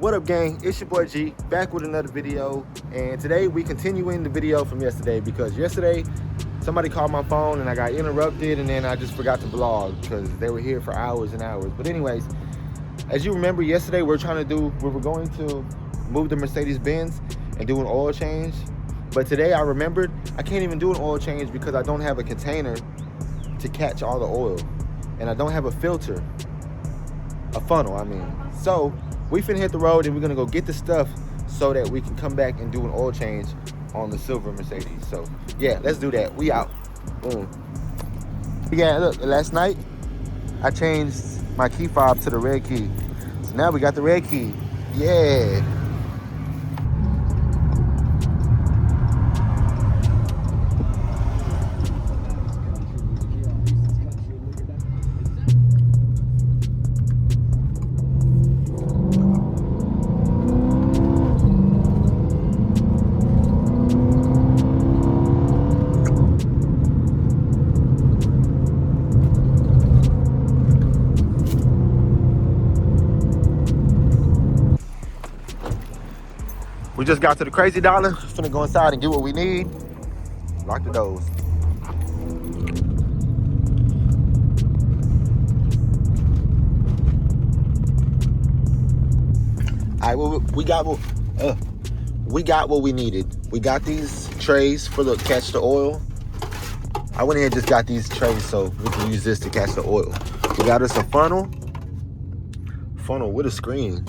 What up, gang? It's your boy G, back with another video. And today we continuing the video from yesterday, because yesterday somebody called my phone and I got interrupted, and then I just forgot to vlog because they were here for hours and hours. But anyways, as you remember, yesterday we were going to move the Mercedes-Benz and do an oil change. But today I remembered I can't even do an oil change because I don't have a container to catch all the oil, and I don't have a filter, a funnel I mean. So we finna hit the road and we're gonna go get the stuff so that we can come back and do an oil change on the silver Mercedes. So yeah, let's do that. We out. Boom. Yeah, look, last night I changed my key fob to the red key. So now we got the red key. Yeah. We just got to the Crazy Dollar. Finna go inside and get what we need. Lock the doors. All right, well, we got what we needed. We got these trays for the catch the oil. I went ahead and just got these trays so we can use this to catch the oil. We got us a funnel with a screen.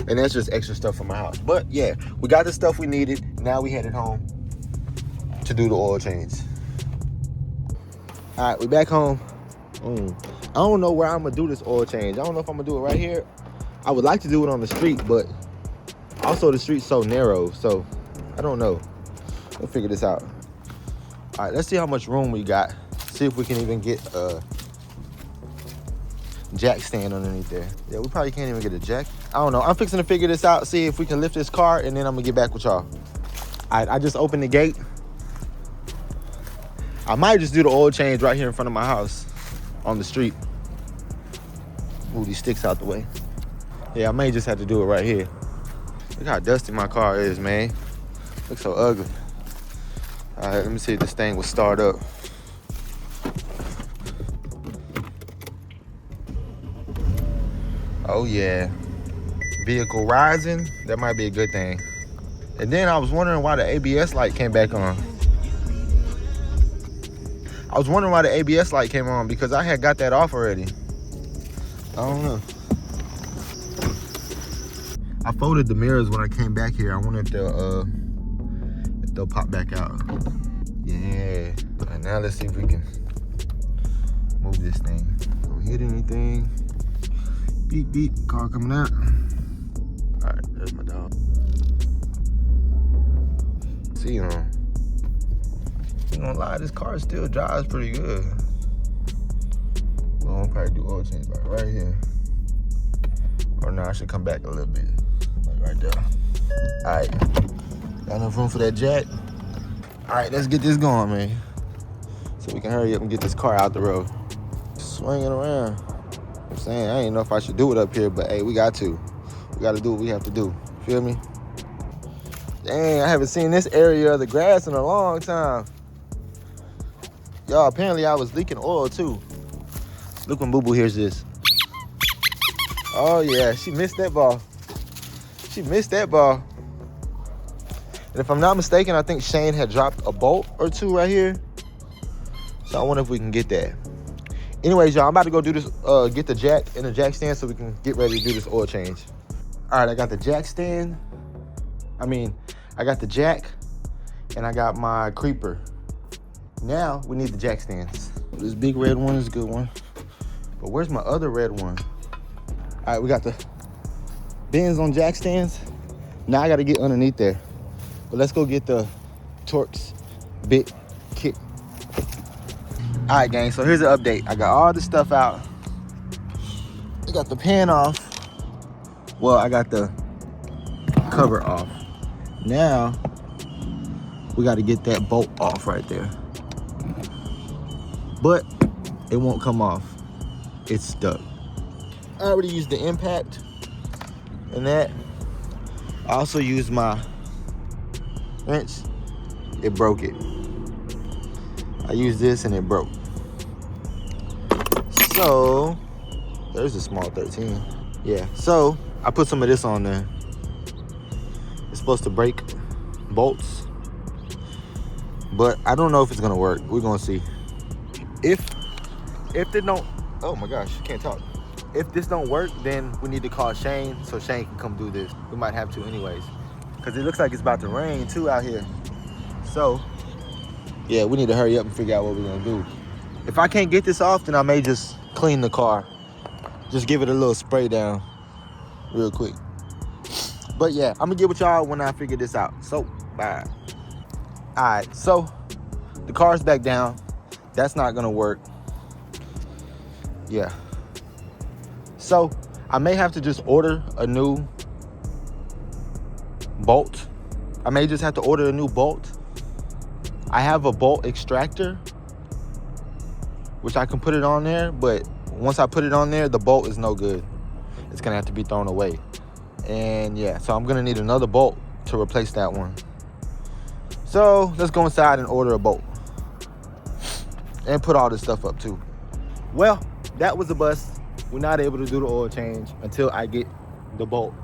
And that's just extra stuff from my house. But yeah, we got the stuff we needed. Now we headed home to do the oil change. All right, we back home. I don't know where I'm gonna do this oil change. I don't know if I'm gonna do it right here. I would like to do it on the street, but also the street's so narrow, so I don't know. We'll figure this out. All right, let's see how much room we got. See if we can even get a jack stand underneath there. Yeah, we probably can't even get a jack. I don't know. I'm fixing to figure this out, see if we can lift this car, and then I'm gonna get back with y'all. All right, I just opened the gate. I might just do the oil change right here in front of my house on the street. Move these sticks out the way. Yeah, I may just have to do it right here. Look how dusty my car is, man. Looks so ugly. All right, let me see if this thing will start up. Oh yeah, vehicle rising, that might be a good thing. And then I was wondering why the ABS light came back on. I was wondering why the ABS light came on because I had got that off already. I don't know. I folded the mirrors when I came back here. I wonder if they'll pop back out. Yeah, and now let's see if we can move this thing. Don't hit anything. Beep, beep, car coming out. All right, there's my dog. See him. I'm gonna lie, this car still drives pretty good. Well, I'm probably do oil change right here. Or no, I should come back a little bit. Like right there. All right, got enough room for that jack. All right, let's get this going, man. So we can hurry up and get this car out the road. Swinging around. I'm saying, I ain't know if I should do it up here, but hey, we got to. We got to do what we have to do. Feel me? Dang, I haven't seen this area of the grass in a long time. Y'all, apparently I was leaking oil too. Look when Boo Boo hears this. Oh yeah, she missed that ball. She missed that ball. And if I'm not mistaken, I think Shane had dropped a bolt or two right here. So I wonder if we can get that. Anyways, y'all, I'm about to go do this, get the jack and the jack stand so we can get ready to do this oil change. All right, I got the jack stand. I got the jack and I got my creeper. Now we need the jack stands. This big red one is a good one. But where's my other red one? All right, we got the bins on jack stands. Now I gotta get underneath there. But let's go get the Torx bit kit. All right, gang, so here's the update. I got all this stuff out. I got the pan off. Well, I got the cover off. Now, we got to get that bolt off right there. But it won't come off. It's stuck. I already used the impact. and that. I also used my wrench. It broke it. I used this and it broke. So there's a small 13. Yeah, so I put some of this on there. It's supposed to break bolts, but I don't know if it's gonna work. We're gonna see. If they don't, oh my gosh, can't talk. If this don't work, then we need to call Shane so Shane can come do this. We might have to anyways, because it looks like it's about to rain too out here. So yeah, we need to hurry up and figure out what we're gonna do. If I can't get this off, then I may just clean the car. Just give it a little spray down real quick. But yeah, I'm gonna get with y'all when I figure this out. So, bye. All right, so the car's back down. That's not gonna work. Yeah. So I may have to just order a new bolt. I may just have to order a new bolt. I have a bolt extractor, which I can put it on there, but once I put it on there, the bolt is no good. It's gonna have to be thrown away. And yeah, so I'm gonna need another bolt to replace that one. So let's go inside and order a bolt and put all this stuff up too. Well, that was a bust. We're not able to do the oil change until I get the bolt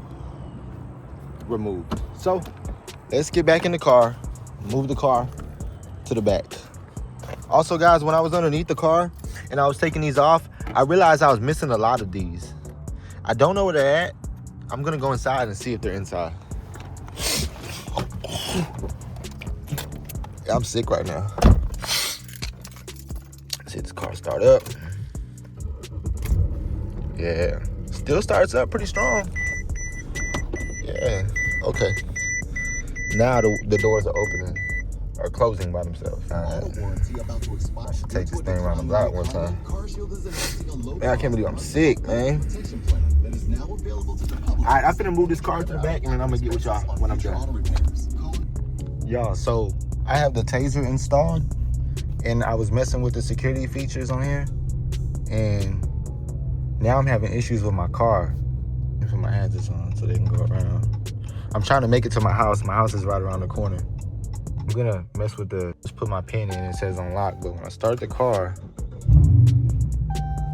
removed. So let's get back in the car, move the car to the back. Also guys, when I was underneath the car and I was taking these off, I realized I was missing a lot of these. I don't know where they're at. I'm gonna go inside and see if they're inside. Yeah, I'm sick right now. Let's see this car start up. Yeah, still starts up pretty strong. Yeah, okay. Now the doors are opening or closing by themselves. I should take this thing around the block one time. Man, I can't believe I'm sick, man. All right, I'm finna move this car to the back and then I'm gonna get with y'all when I'm done. Y'all, so I have the taser installed and I was messing with the security features on here, and now I'm having issues with my car. Put my hazards on so they can go around. I'm trying to make it to my house. My house is right around the corner. I'm gonna mess with just put my pin in, it says unlock, but when I start the car,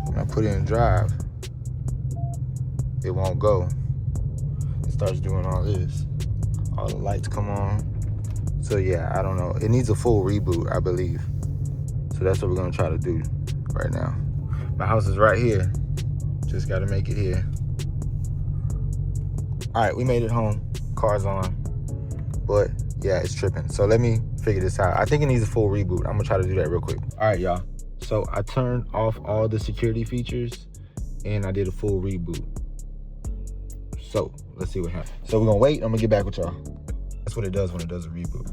when I put it in drive, it won't go. It starts doing all this. All the lights come on. So yeah, I don't know. It needs a full reboot, I believe. So that's what we're gonna try to do right now. My house is right here. Just gotta make it here. All right, we made it home. Car's on. But yeah, it's tripping. So let me figure this out. I think it needs a full reboot. I'm gonna try to do that real quick. All right, y'all. So I turned off all the security features and I did a full reboot. So let's see what happens. So we're gonna wait. I'm gonna get back with y'all. That's what it does when it does a reboot.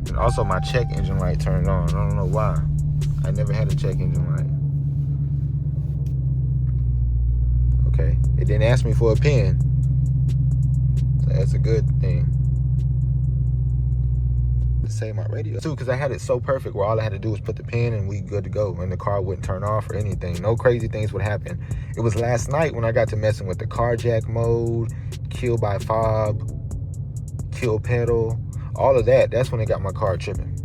And also my check engine light turned on. I don't know why. I never had a check engine light. Okay, it didn't ask me for a pin. So that's a good thing. To save my radio too, because I had it so perfect where all I had to do was put the pin and we good to go, and the car wouldn't turn off or anything. No crazy things would happen. It was last night when I got to messing with the carjack mode, kill by fob, kill pedal, all of that. That's when it got my car tripping.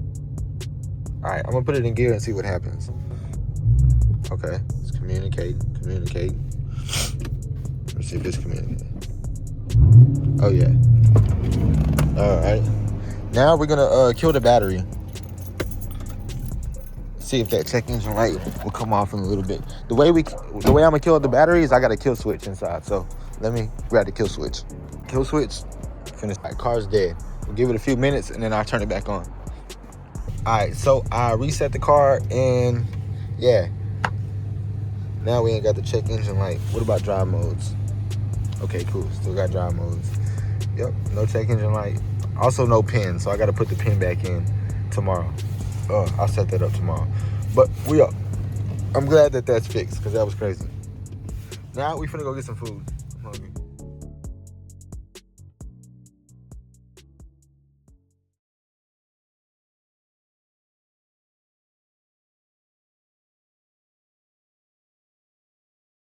All right, I'm gonna put it in gear and see what happens. Okay, it's communicating. Let's see if it's communicating. Oh yeah. All right. Now we're gonna kill the battery. See if that check engine light will come off in a little bit. The way I'm gonna kill the battery is I got a kill switch inside. So let me grab the kill switch. Kill switch. Finish. All right, car's dead. We'll give it a few minutes and then I'll turn it back on. All right, so I reset the car and yeah. Now we ain't got the check engine light. What about drive modes? Okay, cool. Still got drive modes. Yep, no check engine light. Also no pin, so I gotta put the pin back in tomorrow. I'll set that up tomorrow. But we up. I'm glad that that's fixed because that was crazy. Now we finna go get some food. I'm hungry.